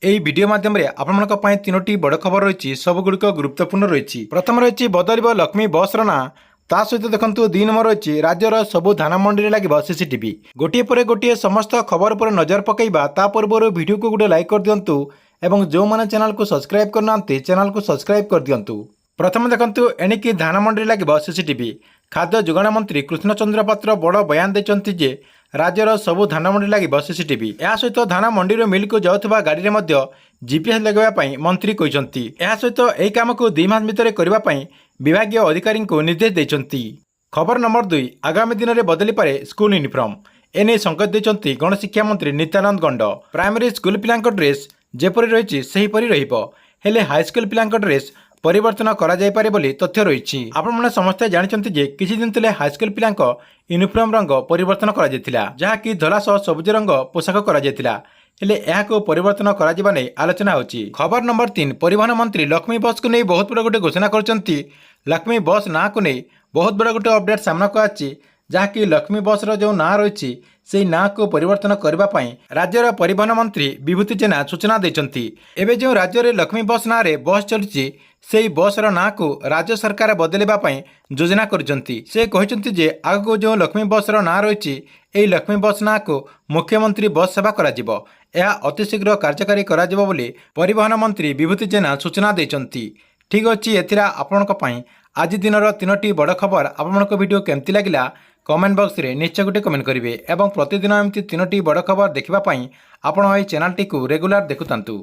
এই ভিডিও माध्यम आपण तीनोटी बड़ खबर रही सबुगुड़िक गुरुत्वपूर्ण रही। प्रथम रही बदल लक्ष्मी बस ना ता सहित देखो 2 नंबर रही राज्यर सबू धान मंडी लगे सीसीटीवी। गोटे पर गोटे समस्त खबर पर नजर पकईबा ता पूर्व वीडियो को गोटे लाइक कर दिंतु और जो मैंने चैनल को सब्सक्राइब करना चैनल को सब्सक्राइब कर दिंतु। प्रथम देखु एणिकी धान मंडी लगे सीसीटीवी। खाद्य जोगाण मंत्री कृष्णचंद्र पात्र बड़ बयान देते राज्यर सबू धान मंडी लगे सीसीटीवी। यह सहित धान मंडी मिल को जाऊा गाड़ी में जीपीएस लगाई मंत्री कहते। यह सहित यह काम को 2 मास भितर करने विभाग अधिकारी को निर्देश देते। खबर नंबर 2 आगामी दिन में बदली पारे स्कूल यूनिफॉर्म एने संकेत देते गणशिक्षा मंत्री नित्यानंद गंड। प्राइमरी स्कूल पिला ड्रेस जेपरी रही सेहीपरी हेले हाईस्कूल पिला ड्रेस परिवर्तन करा जाय पारे बोली तथ्य रही। आपण समस्ते जानते जे किछि दिन तले हाईस्कूल पिला यूनिफॉर्म रंग परिवर्तन करा जायतिला जहाँकि धला सह सबुज रंग पोशाक करा जायतिला हेले यहाको परिवर्तन करा जिबा नै आलोचना होची। खबर नंबर 3 परिवहन मंत्री लक्ष्मी बस को नहीं बहुत बड़ा गोटे घोषणा करचंती। लक्ष्मी बस ना को नहीं बहुत बड़ा गोटे अपडेट सामना को आछि जहाँकि लक्ष्मी बस जो ना रही से ना को परिवर्तन करने राज्यर परिवहन मंत्री विभूति जेना सूचना देते। एवं जो राज्य में लक्ष्मी बस ना रे बस चलती से बस ना को राज्य सरकार बदलवाई योजना करछंती। से कहते जे आगको जो लक्ष्मी बस ना रही यही लक्ष्मी बस ना को मुख्यमंत्री बस सेवा करा यह अतिशीघ्र कार्यकारी करा बोली परिवहन मंत्री विभूति जेना सूचना देते। ठीक अच्छे एथिरा आपण आज दिन 3टी बड़ खबर आपण वीडियो केमती लगिला कमेंट बॉक्स रे निश्चय गोटे कमेंट करेंगे और प्रतिदिन एमती 3टी बड़ खबर देखापी आपण चैनल टी रेगुलर देखुंतु।